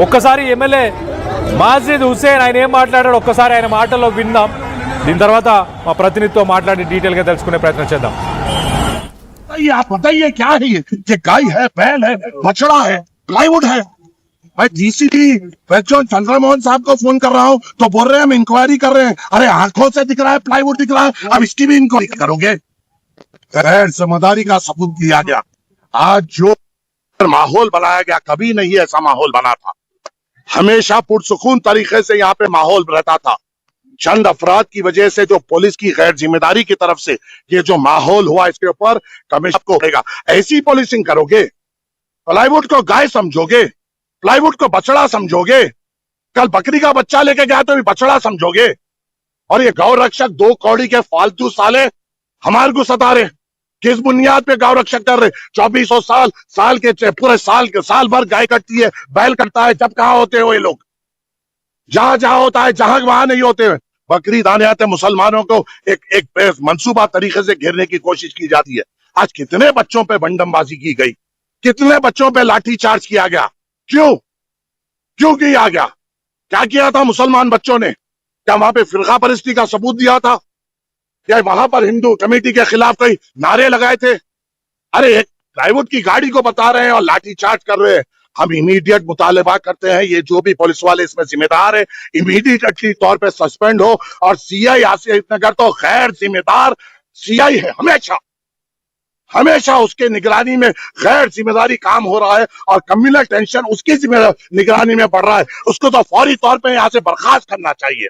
ఒక్కసారి ఎమ్మెల్యే మాజిద్ హుస్సేన్ ఆయన ఏం మాట్లాడాడు ఒక్కసారి ఆయన మాటల్లో విందాం. దీని తర్వాత మా ప్రతినిధితో మాట్లాడి డీటెయిల్ గా తెలుసుకునే ప్రయత్నం చేద్దాం. आप बताइए क्या है ये गाय है, बैल है, बछड़ा है, प्लाईवुड है? मैं डीसीपी चंद्रमोहन साहब को फोन कर रहा हूँ तो बोल रहे हैं हम इंक्वायरी कर रहे हैं। अरे आंखों से दिख रहा है, प्लाईवुड दिख रहा है, अब इसकी भी इंक्वायरी करोगे? गैर जिम्मेदारी का सबूत दिया गया। आज जो माहौल बनाया गया, कभी नहीं ऐसा माहौल बना था। हमेशा पुरसुकून तरीके से यहाँ पे माहौल रहता था। चंद अफराद की वजह से जो पुलिस की गैर जिम्मेदारी की तरफ से ये जो माहौल हुआ, इसके ऊपर कमिश्नर को होगा। ऐसी पुलिसिंग करोगे? प्लाईवुड को गाय समझोगे, प्लाईवुड को बछड़ा समझोगे, कल बकरी का बच्चा लेके गया तो भी बछड़ा समझोगे। और ये गौ रक्षक 2 कौड़ी के फालतू साले हमारे को सता रहे। किस बुनियाद पे गौ रक्षक कर रहे? 2400 साल के पूरे साल भर गाय कटती है, बैल कटता है, जब कहाँ होते हो ये लोग? जहां होता है, जहां वहां नहीं होते हैं। बकरीद आने आते मुसलमानों को एक मंसूबा तरीके से घेरने की कोशिश की जाती है। आज कितने बच्चों पे बंडमबाजी की गई, कितने बच्चों पे लाठी चार्ज किया गया? क्यों किया गया? क्या किया था मुसलमान बच्चों ने? क्या वहां पे फिरका परस्ती का सबूत दिया था? या वहां पर हिंदू कमेटी के खिलाफ कई नारे लगाए थे? अरे एक प्लाईवुड की गाड़ी को बता रहे हैं और लाठी चार्ज कर रहे हैं। हम इमीडिएट मुतालबा करते हैं, ये जो भी पुलिस वाले इसमें जिम्मेदार है इमीडिएटली तौर पे सस्पेंड हो। और सीआई आसिफ नगर तो गैर जिम्मेदार सीआई है, हमेशा उसके निगरानी में गैर जिम्मेदारी काम हो रहा है और कम्युनल टेंशन उसकी निगरानी में बढ़ रहा है। उसको तो फौरी तौर पे यहाँ से बर्खास्त करना चाहिए।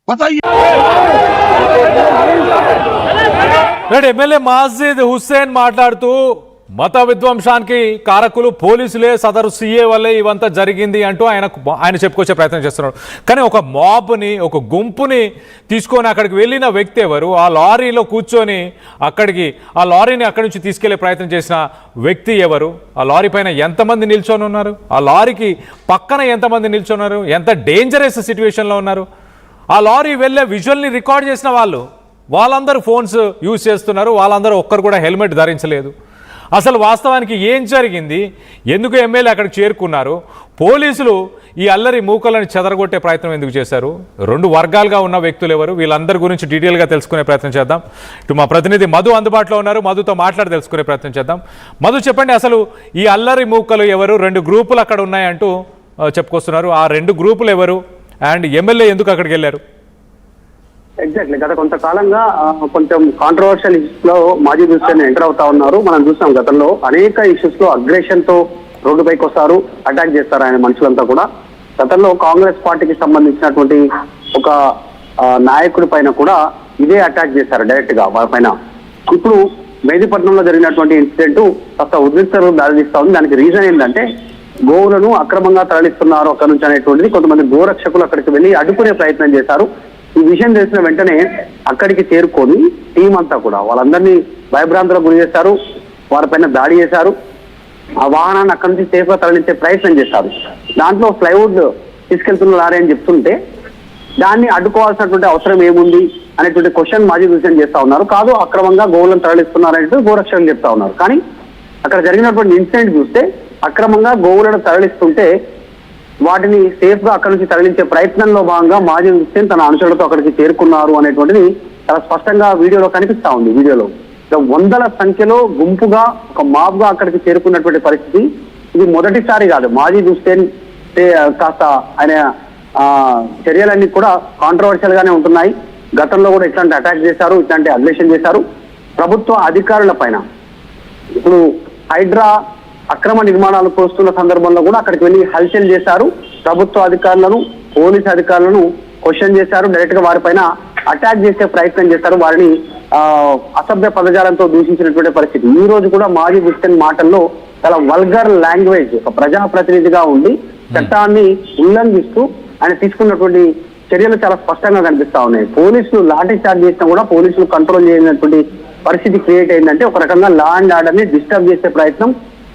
बताइए। ఎమ్మెల్యే మాజిద్ హుస్సేన్ మాట్లాడుతూ మత విధ్వంసానికి కారకులు పోలీసులే, సదరు సీఏ వల్లే ఇవంతా జరిగింది అంటూ ఆయన చెప్పుకొచ్చే ప్రయత్నం చేస్తున్నాడు. కానీ ఒక మాబ్ని, ఒక గుంపుని తీసుకొని అక్కడికి వెళ్ళిన వ్యక్తి ఎవరు? ఆ లారీలో కూర్చొని ఆ లారీని అక్కడి నుంచి తీసుకెళ్లే ప్రయత్నం చేసిన వ్యక్తి ఎవరు? ఆ లారీ పైన ఎంతమంది నిల్చొని ఉన్నారు? ఆ లారీకి పక్కన ఎంతమంది నిల్చున్నారు? ఎంత డేంజరస్ సిచ్యువేషన్లో ఉన్నారు? ఆ లారీ వెళ్ళే విజువల్ని రికార్డ్ చేసిన వాళ్ళందరూ ఫోన్స్ యూజ్ చేస్తున్నారు. వాళ్ళందరూ ఒక్కరు కూడా హెల్మెట్ ధరించలేదు. అసలు వాస్తవానికి ఏం జరిగింది? ఎందుకు ఎమ్మెల్యే అక్కడికి చేరుకున్నారు? పోలీసులు ఈ అల్లరి మూకలను చెదరగొట్టే ప్రయత్నం ఎందుకు చేశారు? 2 వర్గాలుగా ఉన్న వ్యక్తులు ఎవరు? వీళ్ళందరి గురించి డీటెయిల్గా తెలుసుకునే ప్రయత్నం చేద్దాం. ఇటు మా ప్రతినిధి మధు అందుబాటులో ఉన్నారు. మధుతో మాట్లాడి తెలుసుకునే ప్రయత్నం చేద్దాం. మధు, చెప్పండి, అసలు ఈ అల్లరి మూకలు ఎవరు? 2 గ్రూపులు అక్కడ ఉన్నాయంటూ చెప్పుకొస్తున్నారు. ఆ 2 గ్రూపులు ఎవరు? అండ్ ఎమ్మెల్యే ఎందుకు అక్కడికి వెళ్ళారు? ఎగ్జాక్ట్లీ గత కొంతకాలంగా కొంచెం కాంట్రవర్షియల్ ఇష్యూస్ లో మాజిద్ హుస్సేన్ ఎంటర్ అవుతా ఉన్నారు. మనం చూసాం గతంలో అనేక ఇష్యూస్ లో అగ్రెషన్ తో రోడ్డు పైకి వస్తారు, అటాక్ చేస్తారు ఆయన మనుషులంతా కూడా. గతంలో కాంగ్రెస్ పార్టీకి సంబంధించినటువంటి ఒక నాయకుడి పైన కూడా ఇదే అటాక్ చేశారు డైరెక్ట్ గా వారి పైన. ఇప్పుడు మెహదీపట్నంలో జరిగినటువంటి ఇన్సిడెంట్ కాస్త ఉద్రిక్తతకు దారితీస్తా ఉంది. దానికి రీజన్ ఏంటంటే గోవులను అక్రమంగా తరలిస్తున్నారు అక్కడ నుంచి అనేటువంటిది. కొంతమంది గోరక్షకులు అక్కడికి వెళ్ళి అడ్డుకునే ప్రయత్నం చేశారు. ఈ విషయం తెలిసిన వెంటనే అక్కడికి చేరుకొని టీం అంతా కూడా వాళ్ళందరినీ భయభ్రాంతులకు గురి చేశారు, వారిపైన దాడి చేశారు. ఆ వాహనాన్ని అక్కడి నుంచి సేఫ్ గా తరలించే ప్రయత్నం చేశారు. దాంట్లో ప్లైవుడ్ తీసుకెళ్తున్న లారీ అని చెప్తుంటే దాన్ని అడ్డుకోవాల్సినటువంటి అవసరం ఏముంది అనేటువంటి క్వశ్చన్ మాజిద్ హుస్సేన్ చేస్తా ఉన్నారు. కాదు, అక్రమంగా గోవులను తరలిస్తున్నారనేది గోరక్షకులు చెప్తా ఉన్నారు. కానీ అక్కడ జరిగినటువంటి ఇన్సిడెంట్ చూస్తే అక్రమంగా గోవులను తరలిస్తుంటే వాటిని సేఫ్ గా అక్కడి నుంచి తరలించే ప్రయత్నంలో భాగంగా మాజిద్ హుస్సేన్ తన అనుచరులతో అక్కడికి చేరుకున్నారు అనేటువంటిది చాలా స్పష్టంగా వీడియోలో కనిపిస్తా ఉంది. వీడియోలో వందల సంఖ్యలో గుంపుగా ఒక మాబ్ గా అక్కడికి చేరుకున్నటువంటి పరిస్థితి. ఇది మొదటిసారి కాదు. మాజిద్ హుస్సేన్ కాస్త ఆయన చర్యలన్నీ కూడా కాంట్రవర్షియల్ గానే ఉంటున్నాయి. గతంలో కూడా ఇట్లాంటి అటాక్ చేశారు, ఇట్లాంటి అగ్రెషన్ చేశారు ప్రభుత్వ అధికారుల పైన. ఇప్పుడు హైడ్రా అక్రమ నిర్మాణాలు కోస్తున్న సందర్భంలో కూడా అక్కడికి వెళ్ళి హల్చల్ చేశారు. ప్రభుత్వ అధికారులను, పోలీస్ అధికారులను క్వశ్చన్ చేశారు. డైరెక్ట్ గా వారిపైన అటాక్ చేసే ప్రయత్నం చేశారు. వారిని అసభ్య పదజాలంతో దూషించినటువంటి పరిస్థితి. ఈ రోజు కూడా మాజిద్ హుస్సేన్ మాటల్లో చాలా వల్గర్ లాంగ్వేజ్, ఒక ప్రజాప్రతినిధిగా ఉండి చట్టాన్ని ఉల్లంఘిస్తూ ఆయన తీసుకున్నటువంటి చర్యలు చాలా స్పష్టంగా కనిపిస్తా ఉన్నాయి. పోలీసులు లాఠీ చార్జ్ చేసినా కూడా పోలీసులు కంట్రోల్ చేయనటువంటి పరిస్థితి క్రియేట్ అయిందంటే ఒక రకంగా లా అండ్ ఆర్డర్ ని డిస్టర్బ్ చేసే ప్రయత్నం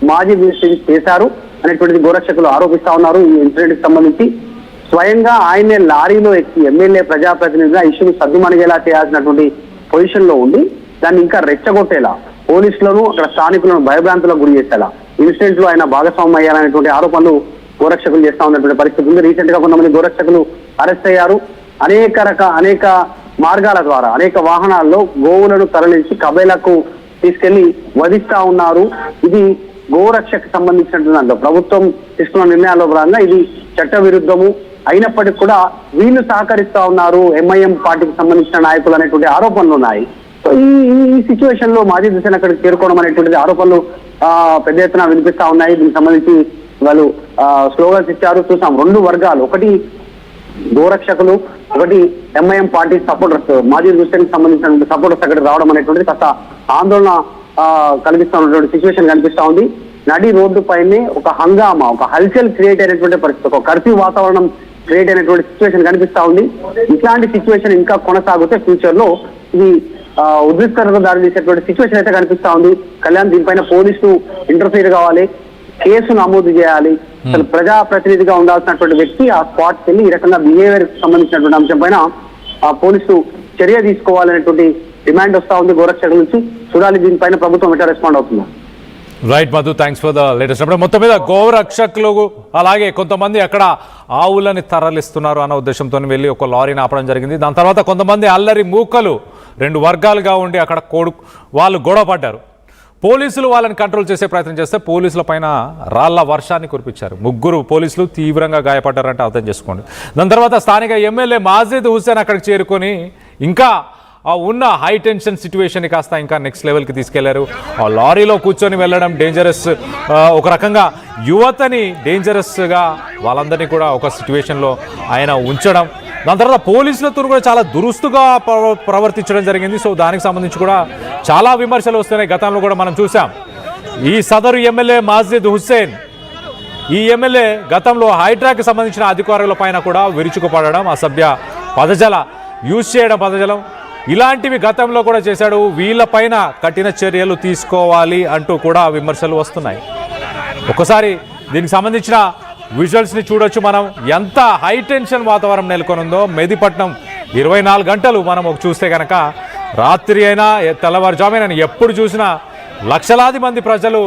మాజిద్ హుస్సేన్ చేశారు అనేటువంటిది గోరక్షకులు ఆరోపిస్తా ఉన్నారు. ఈ ఇన్సిడెంట్ కి సంబంధించి స్వయంగా ఆయనే లారీలో ఎక్కి ఎమ్మెల్యే ప్రజాప్రతినిధిగా ఇష్యూను సద్దుమణిగేలా చేయాల్సినటువంటి పొజిషన్ లో ఉండి దాన్ని ఇంకా రెచ్చగొట్టేలా పోలీసులను, అక్కడ స్థానికులను భయభ్రాంతులకు గురి చేసేలా ఇన్సిడెంట్ లో ఆయన భాగస్వామ్యం అయ్యారనేటువంటి ఆరోపణలు గోరక్షకులు చేస్తా ఉన్నటువంటి పరిస్థితి ఉంది. రీసెంట్ గా కొంతమంది గోరక్షకులు అరెస్ట్ అయ్యారు. అనేక మార్గాల ద్వారా అనేక వాహనాల్లో గోవులను తరలించి కబేలకు తీసుకెళ్లి వధిస్తా ఉన్నారు. ఇది గోరక్షకు సంబంధించినటువంటి దాంట్లో ప్రభుత్వం తీసుకున్న నిర్ణయాల్లో భాగంగా ఇది చట్ట విరుద్ధము అయినప్పటికీ కూడా వీళ్ళు సహకరిస్తా ఉన్నారు ఎంఐఎం పార్టీకి సంబంధించిన నాయకులు అనేటువంటి ఆరోపణలు ఉన్నాయి. సో ఈ సిచ్యువేషన్ లో మాజీ దిశను అక్కడికి చేరుకోవడం అనేటువంటిది ఆరోపణలు పెద్ద ఎత్తున వినిపిస్తా ఉన్నాయి. దీనికి సంబంధించి వాళ్ళు స్లోగన్స్ ఇచ్చారు. చూసాం రెండు వర్గాలు, ఒకటి గోరక్షకులు, ఒకటి ఎంఐఎం పార్టీ సపోర్టర్స్, మాజీ దుష్టానికి సంబంధించిన సపోర్టర్స్ అక్కడికి రావడం అనేటువంటిది కాస్త ఆందోళన కలిగిస్తా ఉన్నటువంటి సిచ్యువేషన్ కనిపిస్తా ఉంది. నడి రోడ్డు పైనే ఒక హంగామా, ఒక హల్చల్ క్రియేట్ అయినటువంటి పరిస్థితి, ఒక కర్ఫ్యూ వాతావరణం క్రియేట్ అయినటువంటి సిచ్యువేషన్ కనిపిస్తా ఉంది. ఇట్లాంటి సిచ్యువేషన్ ఇంకా కొనసాగితే ఫ్యూచర్ లో ఇది ఉద్రిక్తతకు దారి తీసేటువంటి సిచ్యువేషన్ అయితే కనిపిస్తా ఉంది. కళ్యాణ్, దీనిపైన పోలీసులు ఇంటర్ఫీర్ కావాలి, కేసు నమోదు చేయాలి. అసలు ప్రజాప్రతినిధిగా ఉండాల్సినటువంటి వ్యక్తి ఆ స్పాట్కి వెళ్ళి ఈ రకంగా బిహేవియర్ సంబంధించినటువంటి అంశం పైన పోలీసులు చర్య తీసుకోవాలనేటువంటి డిమాండ్ వస్తా ఉంది గోరక్షకుల నుంచి. చూడాలి దీనిపైన ప్రభుత్వం ఎట్లా రెస్పాండ్ అవుతుందా. Right Madhu, thanks for the latest update. మొత్తం మీద గోరక్షకులు అలాగే కొంతమంది అక్కడ ఆవులని తరలిస్తున్నారు అన్న ఉద్దేశంతో వెళ్ళి ఒక లారీని ఆపడం జరిగింది. దాని తర్వాత కొంతమంది అల్లరి మూకలు రెండు వర్గాలుగా ఉండి అక్కడ వాళ్ళు గొడవ పడ్డారు. పోలీసులు వాళ్ళని కంట్రోల్ చేసే ప్రయత్నం చేస్తే పోలీసుల పైన రాళ్ల వర్షాన్ని కురిపించారు. 3 పోలీసులు తీవ్రంగా గాయపడ్డారంటే అర్థం చేసుకోండి. దాని తర్వాత స్థానిక ఎమ్మెల్యే మాజిద్ హుస్సేన్ అక్కడికి చేరుకొని ఇంకా ఉన్న హై టెన్షన్ సిచ్యువేషన్ని కాస్త ఇంకా నెక్స్ట్ లెవెల్కి తీసుకెళ్లారు. ఆ లారీలో కూర్చొని వెళ్ళడం డేంజరస్, ఒక రకంగా యువతని డేంజరస్గా వాళ్ళందరినీ కూడా ఒక సిచ్యువేషన్లో ఆయన ఉంచడం. దాని తర్వాత పోలీసులతో కూడా చాలా దురుస్తుగా ప్రవర్తించడం జరిగింది. సో దానికి సంబంధించి కూడా చాలా విమర్శలు వస్తున్నాయి. గతంలో కూడా మనం చూసాం. ఈ సదరు ఎమ్మెల్యే మాజిద్ హుస్సేన్, ఈ ఎమ్మెల్యే గతంలో హైడ్రాకి సంబంధించిన అధికారుల పైన కూడా విరుచుకుపడడం, అసభ్య పదజల యూజ్ చేయడం, పదజలం ఇలాంటివి గతంలో కూడా చేశాడు. వీళ్ళపైన కఠిన చర్యలు తీసుకోవాలి అంటూ కూడా విమర్శలు వస్తున్నాయి. ఒకసారి దీనికి సంబంధించిన విజువల్స్ని చూడొచ్చు మనం. ఎంత హై టెన్షన్ వాతావరణం నెలకొనుందో. మెదిపట్నం 24 గంటలు మనం చూస్తే కనుక రాత్రి అయినా తెల్లవారుజామున ఎప్పుడు చూసినా లక్షలాది మంది ప్రజలు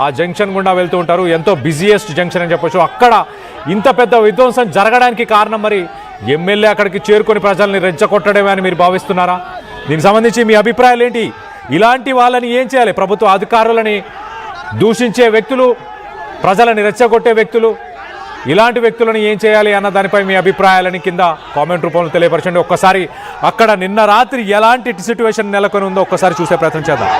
ఆ జంక్షన్ గుండా వెళ్తూ ఉంటారు. ఎంతో బిజియెస్ట్ జంక్షన్ అని చెప్పొచ్చు. అక్కడ ఇంత పెద్ద విధ్వంసం జరగడానికి కారణం మరి ఎమ్మెల్యే అక్కడికి చేరుకొని ప్రజల్ని రెచ్చగొట్టడమే అని మీరు భావిస్తున్నారా? దీనికి సంబంధించి మీ అభిప్రాయాలు ఏంటి? ఇలాంటి వాళ్ళని ఏం చేయాలి? ప్రభుత్వ అధికారులని దూషించే వ్యక్తులు, ప్రజలని రెచ్చగొట్టే వ్యక్తులు, ఇలాంటి వ్యక్తులను ఏం చేయాలి అన్న దానిపై మీ అభిప్రాయాలని కింద కామెంట్ రూపంలో తెలియపరచండి. ఒక్కసారి అక్కడ నిన్న రాత్రి ఎలాంటి సిచ్యువేషన్ నెలకొని ఉందో ఒక్కసారి చూసే ప్రయత్నం చేద్దాం.